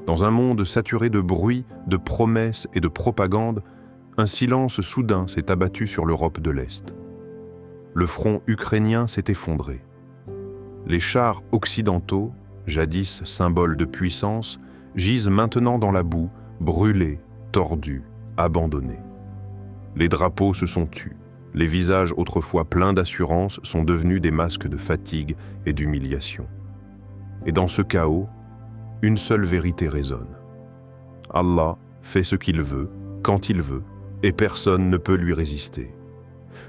Dans un monde saturé de bruit, de promesses et de propagande, un silence soudain s'est abattu sur l'Europe de l'Est. Le front ukrainien s'est effondré. Les chars occidentaux, jadis symboles de puissance, gisent maintenant dans la boue, brûlés, tordus, abandonnés. Les drapeaux se sont tus. Les visages autrefois pleins d'assurance sont devenus des masques de fatigue et d'humiliation. Et dans ce chaos, une seule vérité résonne. Allah fait ce qu'il veut, quand il veut, et personne ne peut lui résister.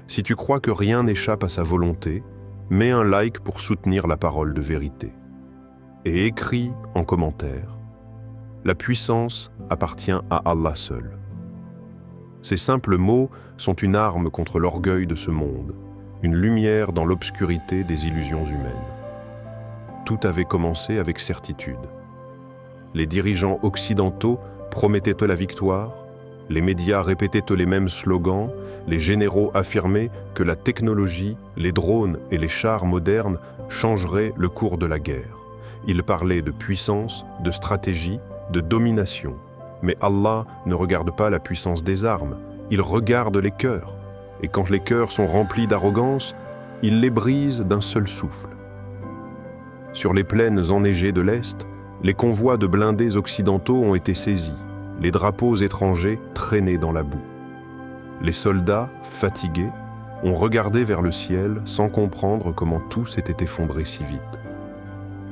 Si tu crois que rien n'échappe à sa volonté, mets un like pour soutenir la parole de vérité. Et écris en commentaire: la puissance appartient à Allah seul. Ces simples mots sont une arme contre l'orgueil de ce monde, une lumière dans l'obscurité des illusions humaines. Tout avait commencé avec certitude. Les dirigeants occidentaux promettaient la victoire, les médias répétaient les mêmes slogans, les généraux affirmaient que la technologie, les drones et les chars modernes changeraient le cours de la guerre. Ils parlaient de puissance, de stratégie, de domination. Mais Allah ne regarde pas la puissance des armes, il regarde les cœurs. Et quand les cœurs sont remplis d'arrogance, il les brise d'un seul souffle. Sur les plaines enneigées de l'Est, les convois de blindés occidentaux ont été saisis, les drapeaux étrangers traînés dans la boue. Les soldats, fatigués, ont regardé vers le ciel sans comprendre comment tout s'était effondré si vite.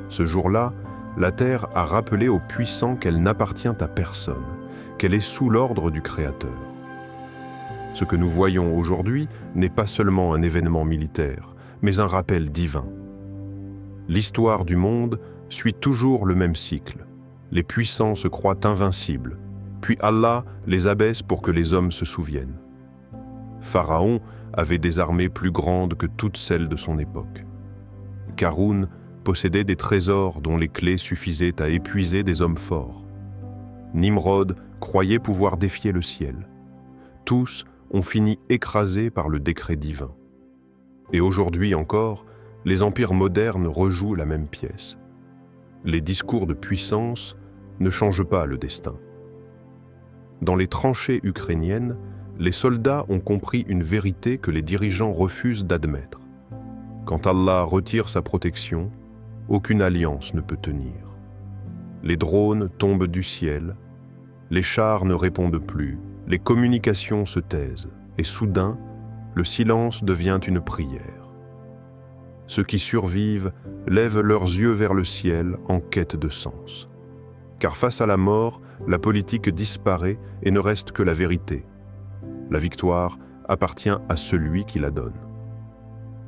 Ce jour-là, la terre a rappelé aux puissants qu'elle n'appartient à personne, qu'elle est sous l'ordre du Créateur. Ce que nous voyons aujourd'hui n'est pas seulement un événement militaire, mais un rappel divin. L'histoire du monde suit toujours le même cycle. Les puissants se croient invincibles, puis Allah les abaisse pour que les hommes se souviennent. Pharaon avait des armées plus grandes que toutes celles de son époque. Karun possédait des trésors dont les clés suffisaient à épuiser des hommes forts. Nimrod croyait pouvoir défier le ciel. Tous ont fini écrasés par le décret divin. Et aujourd'hui encore, les empires modernes rejouent la même pièce. Les discours de puissance ne changent pas le destin. Dans les tranchées ukrainiennes, les soldats ont compris une vérité que les dirigeants refusent d'admettre. Quand Allah retire sa protection, aucune alliance ne peut tenir. Les drones tombent du ciel, les chars ne répondent plus, les communications se taisent, et soudain, le silence devient une prière. Ceux qui survivent lèvent leurs yeux vers le ciel en quête de sens. Car face à la mort, la politique disparaît et ne reste que la vérité. La victoire appartient à celui qui la donne.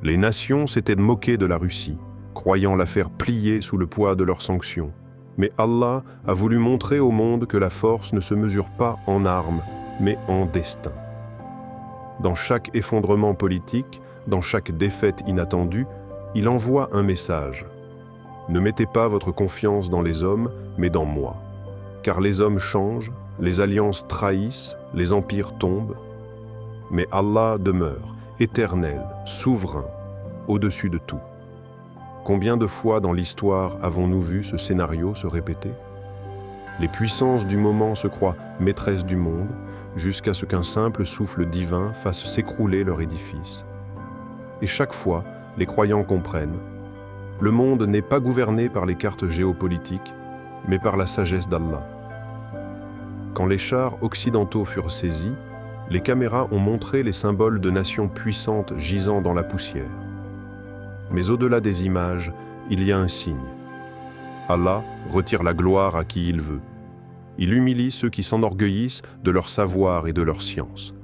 Les nations s'étaient moquées de la Russie, croyant la faire plier sous le poids de leurs sanctions. Mais Allah a voulu montrer au monde que la force ne se mesure pas en armes, mais en destin. Dans chaque effondrement politique, dans chaque défaite inattendue, il envoie un message. Ne mettez pas votre confiance dans les hommes, mais dans moi. Car les hommes changent, les alliances trahissent, les empires tombent. Mais Allah demeure, éternel, souverain, au-dessus de tout. Combien de fois dans l'histoire avons-nous vu ce scénario se répéter? Les puissances du moment se croient maîtresses du monde, jusqu'à ce qu'un simple souffle divin fasse s'écrouler leur édifice. Et chaque fois, les croyants comprennent. Le monde n'est pas gouverné par les cartes géopolitiques, mais par la sagesse d'Allah. Quand les chars occidentaux furent saisis, les caméras ont montré les symboles de nations puissantes gisant dans la poussière. Mais au-delà des images, il y a un signe. Allah retire la gloire à qui il veut. Il humilie ceux qui s'enorgueillissent de leur savoir et de leur science.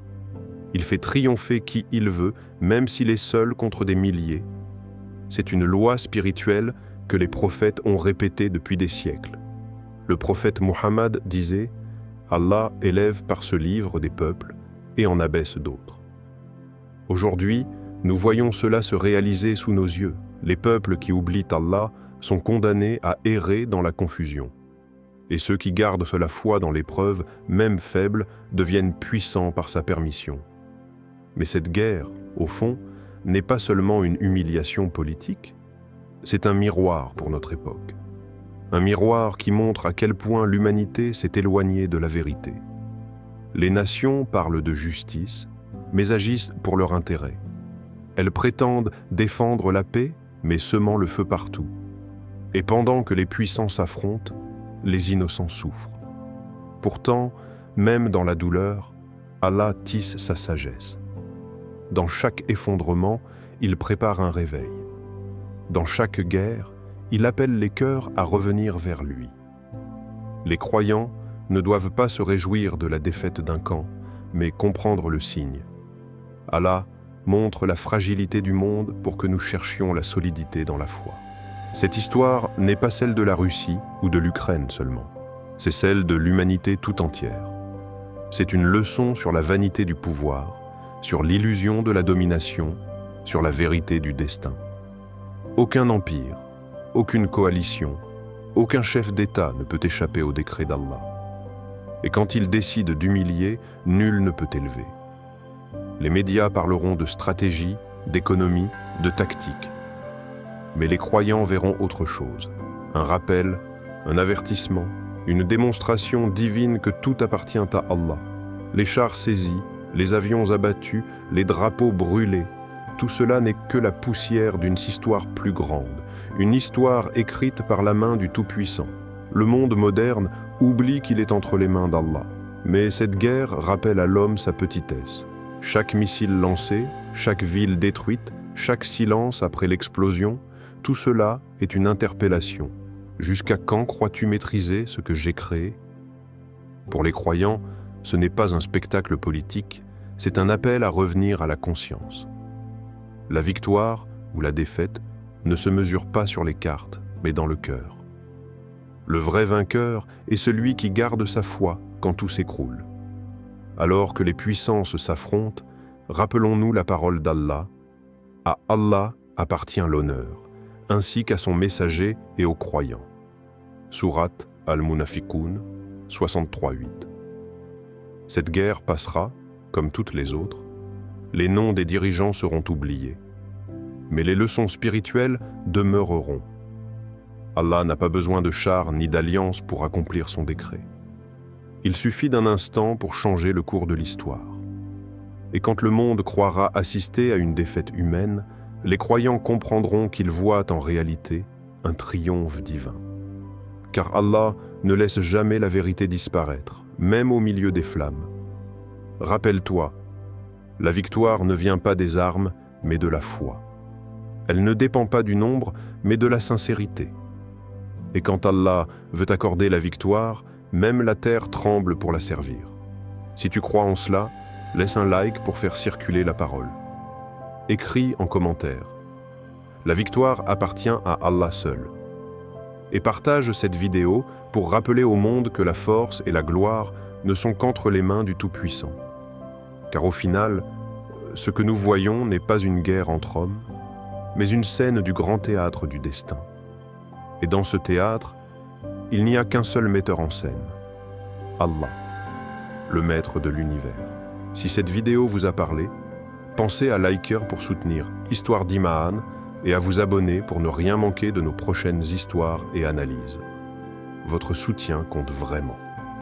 Il fait triompher qui il veut, même s'il est seul contre des milliers. C'est une loi spirituelle que les prophètes ont répétée depuis des siècles. Le prophète Muhammad disait « Allah élève par ce livre des peuples et en abaisse d'autres ». Aujourd'hui, nous voyons cela se réaliser sous nos yeux. Les peuples qui oublient Allah sont condamnés à errer dans la confusion. Et ceux qui gardent la foi dans l'épreuve, même faible, deviennent puissants par sa permission. Mais cette guerre, au fond, n'est pas seulement une humiliation politique, c'est un miroir pour notre époque. un miroir qui montre à quel point l'humanité s'est éloignée de la vérité. Les nations parlent de justice, mais agissent pour leur intérêt. Elles prétendent défendre la paix, mais semant le feu partout. Et pendant que les puissants s'affrontent, les innocents souffrent. Pourtant, même dans la douleur, Allah tisse sa sagesse. Dans chaque effondrement, il prépare un réveil. Dans chaque guerre, il appelle les cœurs à revenir vers lui. Les croyants ne doivent pas se réjouir de la défaite d'un camp, mais comprendre le signe. Allah montre la fragilité du monde pour que nous cherchions la solidité dans la foi. Cette histoire n'est pas celle de la Russie ou de l'Ukraine seulement. C'est celle de l'humanité tout entière. C'est une leçon sur la vanité du pouvoir, sur l'illusion de la domination, sur la vérité du destin. Aucun empire, aucune coalition, aucun chef d'État ne peut échapper au décret d'Allah. Et quand il décide d'humilier, nul ne peut élever. Les médias parleront de stratégie, d'économie, de tactique. Mais les croyants verront autre chose. Un rappel, un avertissement, une démonstration divine que tout appartient à Allah. Les chars saisis, les avions abattus, les drapeaux brûlés, tout cela n'est que la poussière d'une histoire plus grande, une histoire écrite par la main du Tout-Puissant. Le monde moderne oublie qu'il est entre les mains d'Allah. Mais cette guerre rappelle à l'homme sa petitesse. Chaque missile lancé, chaque ville détruite, chaque silence après l'explosion, tout cela est une interpellation. Jusqu'à quand crois-tu maîtriser ce que j'ai créé? Pour les croyants, ce n'est pas un spectacle politique, c'est un appel à revenir à la conscience. La victoire ou la défaite ne se mesure pas sur les cartes, mais dans le cœur. Le vrai vainqueur est celui qui garde sa foi quand tout s'écroule. Alors que les puissances s'affrontent, rappelons-nous la parole d'Allah. À Allah appartient l'honneur, ainsi qu'à son messager et aux croyants. Sourate Al-Munafiqun 63:8. Cette guerre passera, comme toutes les autres. Les noms des dirigeants seront oubliés. Mais les leçons spirituelles demeureront. Allah n'a pas besoin de chars ni d'alliances pour accomplir son décret. Il suffit d'un instant pour changer le cours de l'histoire. Et quand le monde croira assister à une défaite humaine, les croyants comprendront qu'ils voient en réalité un triomphe divin. Car Allah ne laisse jamais la vérité disparaître, même au milieu des flammes. Rappelle-toi, la victoire ne vient pas des armes, mais de la foi. Elle ne dépend pas du nombre, mais de la sincérité. Et quand Allah veut accorder la victoire, même la terre tremble pour la servir. Si tu crois en cela, laisse un like pour faire circuler la parole. Écris en commentaire. La victoire appartient à Allah seul. Et partage cette vidéo pour rappeler au monde que la force et la gloire ne sont qu'entre les mains du Tout-Puissant. Car au final, ce que nous voyons n'est pas une guerre entre hommes, mais une scène du grand théâtre du destin. Et dans ce théâtre, il n'y a qu'un seul metteur en scène, Allah, le maître de l'univers. Si cette vidéo vous a parlé, pensez à liker pour soutenir Histoire d'Imahan et à vous abonner pour ne rien manquer de nos prochaines histoires et analyses. Votre soutien compte vraiment.